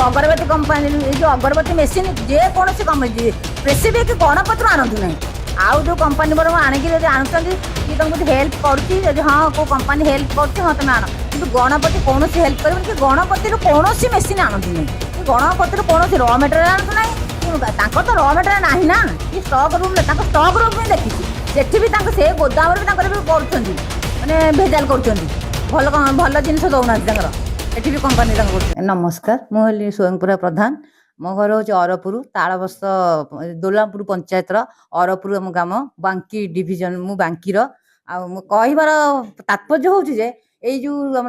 अगरबत्ती कंपानी जो अगरबत्ती मेसीन जेकोसी स्पेसीफिक गणपत्र आणतु ना आउ जो कंपानी बरम आणिकी जब आणुच्च कि तुमको हेल्प कर हाँ को कंपानी हेल्प कर हाँ तुम आण कि गणपति कौन हेल्प कर गणपति कौन मेसीन आणतु ना गणपति कौन र मेटेरियल आणतु ना तो र मेटेरियल ना ना कि स्टक रूम स्टक रूम भी देखी सेठी भी से गोदाम भी कर भेजाल कर भल भल जिन दौना एटी भी कंपानी नमस्कार मुझे स्वयंपुरा प्रधान मो घर हूँ अरपुर तालबस दोलापुर पंचायत अरपुर मो ग्राम बांकी डिविजन मु बांकीर कहबार तात्पर्य हूँ जे ये जो आम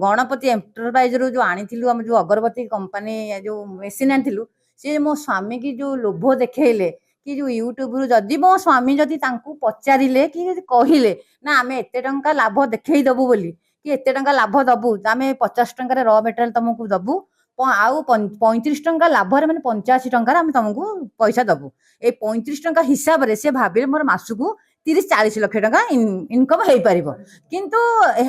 गणपति एंटरप्राइज जो आनी आम जो अगरबत्ती कंपानी जो मेसीन आनी सी मो स्वामी की जो लोभ देखले कि जो यूट्यूब रु जदि मो स्वामी जदि पचारे कि कहले ना आम एत टा लाभ देखईदेबू बोली कि एत टा लाभ दबू आम 50 टंकार र मेटेरियल तुमको दबू आउ 35 टंका लाभ माने 85 टंकार आम तुमको पैसा दबू ए 35 टंका हिसाब से भाविले मोर मासकू 30-40 लाख टंका इनकम हो पार किंतु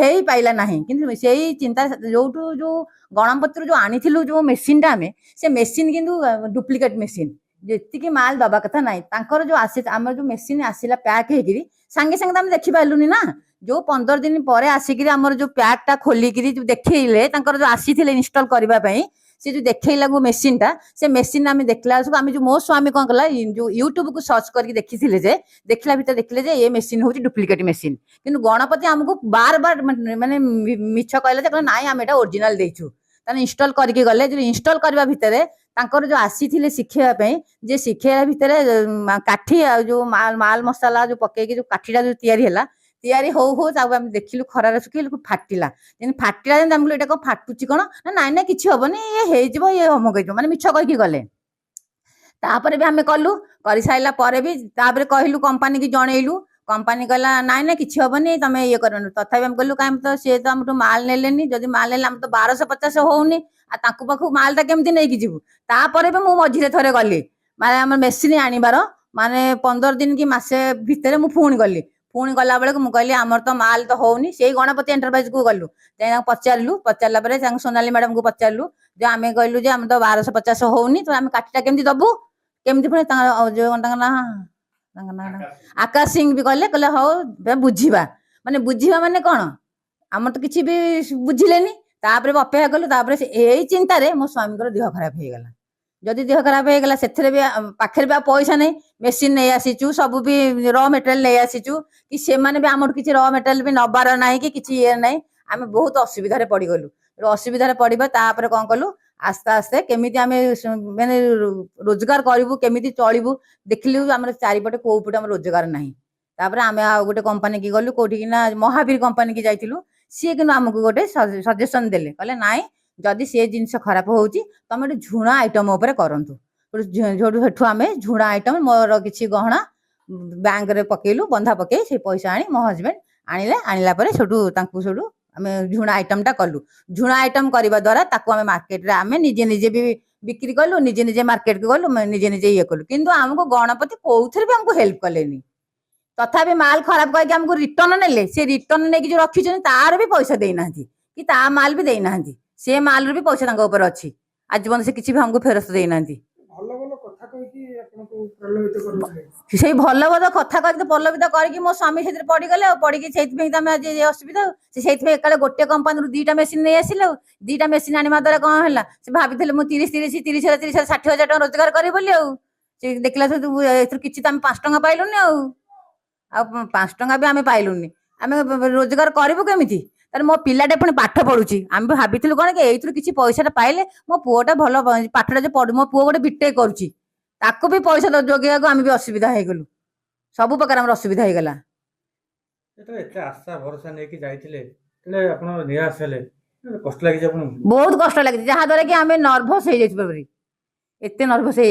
हो पाइला नहीं किंतु से चिंता जो जो गणपति जो आनी जो मेसीन टा आम से मेसीन किंतु डुप्लिकेट मेसीन जी माल दबा कथा ना जो आसी आम जो मेसीन आसला पैक हो सांगे सांगे आम देखी पार्लुनि ना जो 15 दिन पर आसिक आमर जो पैकटा खोलिक जो देखले जो आसी इनस्टॉल करने से जो देखला मेसीन टा से मेसीन आम देखला आम जो मो स्वामी कौन कला जो यूट्यूब को सर्च करके देखी देखला भीतर देखले ये मेसीन हूँ डुप्लिकेट मेसीन कि गणपति आमको बार बार माने मिछ कहले ना आम एटा ओरिजिनल देचु ताने इंस्टॉल करके गले जो इंस्टॉल करबा भितर तांकर जो आसी शिखापी जे शिखा भितर काठी जो माल मसाला जो पकईकी जो काठीटा जो तैयारी हो आम देखिलु खरार सुखल फाटिला फाटिला एटा कौन फाटुची कौन ना नाई ना कि हेनी ये अमुक माने मिछ कहीकि गले तापर भी आम कलु कर सारा भी कहलु कंपानी की जनइलु कंपानी कहला नाई ना कि हेनी तुम ये कर तथा आम कहलु कहीं तो सी तो आम माल नेलेनी जदि माल नेले आम तो 1250 होनी पाखु मालटा केमती नहीं जीवु तापर भी मुझे मझे थे गली माने आम मेसीन आणबार माने 15 दिन कि मसे भितर मुझे पुणी गली पुणी गला बेलू मुझे आमर तो माल तो होनी से गणपति एंटरप्राइज को गलु पचारू पचारा सोनाली मैडम को पचारू जो आम कहलु आम तो 1250 होनी तो आम काठीटा केमती दबू केमती पुणी जो ना आकाश सिंह भी कहले कहले हाँ बुझा माने बुझा माने कौन आम तो किसी भी बुझिले तापर अपेक्षा कलु तापर यही चिंतार मो स्वामी देह खराब हो गला जदि देह खराब हो गला से पाखे भी पैसा नहीं मेसीन नहीं आसीचु सब भी र मेटेरियल नहीं आसीचु कि से माने भी आम किसी र मेटेरियल भी नबार ना कि ये ना आम बहुत असुविधा पड़गलु असुविधा पड़ा तापर कौन कलु आस्ते आस्ते केमी आम मैंने रोजगार करूँ केमी चलू देखलु आम चारिपटे कौपटे आम रोजगार ना तापर आम गोटे कंपानी की गलु कौटी ना महावीर कंपानी की जाइलु सी कि आमको गोटे सजेसन देले कहले नाई जदि से जिनस खराब हो तुम झुणा आइटम करतु आम झुणा आइटम मोर किसी गहना बैंक रे पकेलु बंधा पकई से पैसा आनी मो हजबैंड आणिला सेठू आम झुणा आइटम टा कलु झुणा आइटम करने द्वारा आम मार्केट रे आम निजे निजे भी बिक्री कलु निजे निजे मार्केट को गलु निजे निजे ये कलु किंतु आमको गणपति कौन भी आमको हेल्प कलेनी तथापि माल खराब करके आमको रिटर्न नेले से रिटर्न नहीं जो रखी तार भी पैसा देना कि ता माल भी देना से माल भी पैसा अच्छी आज बंद से किसी भी हमको फेरस्त देना से भल भल कथा कह प्रलोभित करके मो स्वामी से पड़गले पड़ी आज असुविधा से एकाले गोटे कंपानी 2टा मेसीन नहीं आसिले 2टा मेसीन आने द्वारा कौन है से भाई मुझे 30,000 टका रोजगार करी देखला किसी तो 5 टंका पाइलुनि आ 5 टंका भी आम पाइलुनि आम रोजगार करूँ केमी मो पिलाटे पुणी पाठ पढ़ुची आम भी भाभी कौन कि ये किसी पैसा पाइले मो पुओटा भल पाठटा जो पढ़ मो पुओ गोटे बीटेक करुच्ची ताको भी पैसा जोगे आम भी असुविधा हो गलु सब प्रकार आम असुविधा हो गला आशा भरोसा नहीं निराश कष्ट लगी बहुत कष्ट लगी जहाद्वारा कि आम नर्भस हो जाए एत नर्भस हो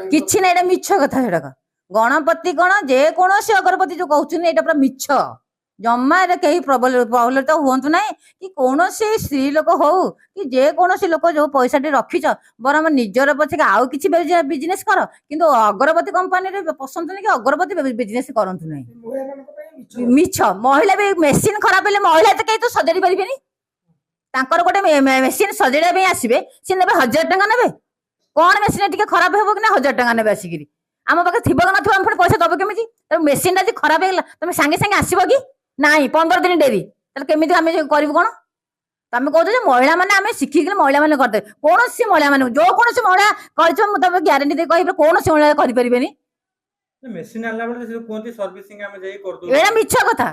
किसी ना मिछ कथा गणपति कौन जेकोसी अगरबत्ती जो कहते पूरा मिछ जमा कहीं प्रबलित हुंतु ना कि कौन स्त्री लोक हो कि जेकोसी लोक जो पैसा रखीच बरम निजर पछे आउ कि बिजनेस कर किंतु अगरबत्ती कंपानी पसंद नहीं कि अगरबत्ती बिजनेस करंतु नहीं मिछ महिला भी मेसीन खराब हेले महिला तो कहीं तो सजाड़ी पारे गोटे मेसीन सजाड़ा आसवे सी ने 1000 टंका ने कौन मेसीन टी खराब हो कि 1000 टंका ने आसिक आम पाखे थी ना थोड़ा पुणी पैसा दब केमी मेसीन टा खराब है तुम सांगे सांगे आसब कि नाई 15 दिन डेरी केमी आम करूँ कौन तुम कह महिला मैंने आम शिखिक महिला मैंने करदे कौन सी महिला मैंने जो कौन महिला कर ग्यारंटी दे कह कौन सी महिला करें मेसीन आला बेले से कोंती सर्विसिंग हम जाई कर दो एड़ा मिछ कथा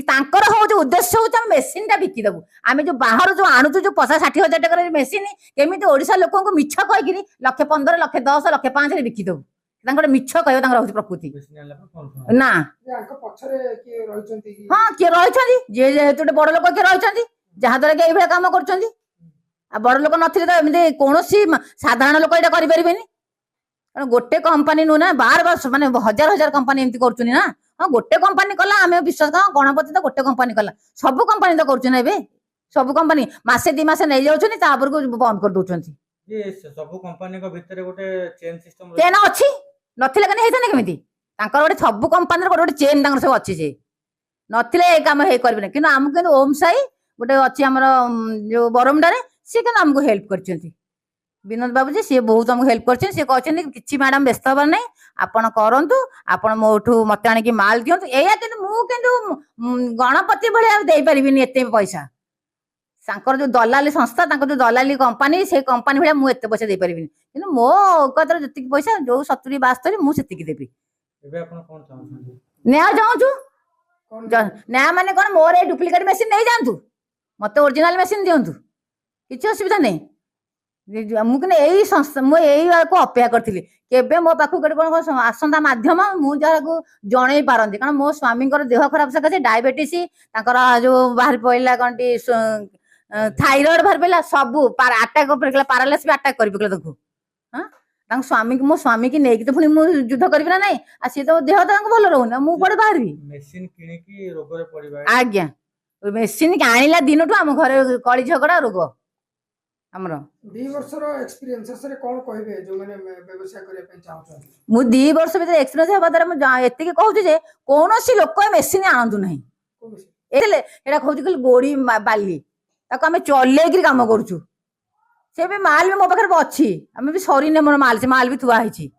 तांकर हो जो उद्देश्य हो हम मेसीन टा बिकी देबू आम जो बाहर जो आणुचु जो 50-60 हजार टकर मेसीन केमिति ओडिसा लोकन को मिछ कहि 1,15,00,000 1,10,00,000 1,05,000 रे बिकी देबू तांकर मिछ कहयो तांकर होची प्रकृति मेसीन आला पर ना याको पछरे के रहिचंती की हां के रहिचंती जे जेतुटे बड़ लोक के रहिचंती जहा द्वारा के एभले काम करचंती आ बड़ लोक नथिले तो एमिति कोनोसी साधारण लोक एटा करि परिबेनी कारण गोटे कंपनी नु ना बार बार माने हजार हजार कंपनी एमती करचुनी ना हाँ गोटे कंपनी कला आम विश्वास कर गणपति तो गोटे कंपनी कला सब कंपनी तो कर सब कंपनी मासे 2 मास नहीं जाउछनी तापर को बंद कर दउछंती ये सब कंपनी को भीतर गोटे चेन सिस्टम चेन अछि नथिले कने हेतने केमिति तांकर गोटे सब कंपनी रो गोटे चेन तांकर सब अछि जे नथिले ए काम हे करबे किन हम किन ओम साई गोटे अछि हमर जो बरमडारे से किन हमको हेल्प करचंती विनोद बाबू जी सी बहुत हमको हेल्प करछन सी कहछन कि मैडम व्यस्त हबार नहीं आपण करंतु आपण मोठू मत आनी कि माल दियंतु एया किंतु मु किंतु गणपति भलिया देई परिबिनी एते पैसा सांकर जो दलाली संस्था तांकर जो दलाली कंपनी से कंपनी भलिया मु एते पैसा देई परिबिनी किंतु मो कतर जति पैसा जो 70 72 मु सेति की देबी एबे आपण कोन चाहछन न्याय जाउछु कोन न्याय माने कोन मोर ए डुप्लीकेट मशीन नहीं जानतु मते ओरिजिनल मशीन दियंतु किछि असुविधा नहीं मुझे यही संस्था मुझे अपेक्षा करी केबे मो पाखु गोटे आसंता माध्यम मुझे जन पारती कारण मो स्वामी देह खराब सकाशे डायबिटीज जो बाहर पड़ा कौन टी थाइरॉइड बाहर पड़ा सब आटाक पारालिस भी आटाक कर देखू हाँ स्वामी मो स्वामी की नहीं तो पुणी मुझे युद्ध करी ना नहीं आ सी तो देह तो भल रोना मुझे बाहर मेसीन किनिकी रोग रे पड़िबा आज्ञा मेसीन आनिला दिन आम घर कली झगड़ा रोग हमरो 2 वर्षर एक्सपीरियंस से कोन कहबे जो माने व्यवसाय करे पे चाहछन मु 2 वर्ष भीतर एक्सपीरियंस हेबा द्वारा मु एतिके कहूची जे कोनोसी लोक मेसीन आनंदु नहीं एले एटा कहूची कि गोड़ी बाली ताको हमें चले कि काम करूछु से भी माल भी मो पाखर अछि हमें भी सरी ने मोर माल से माल भी थुआ हिची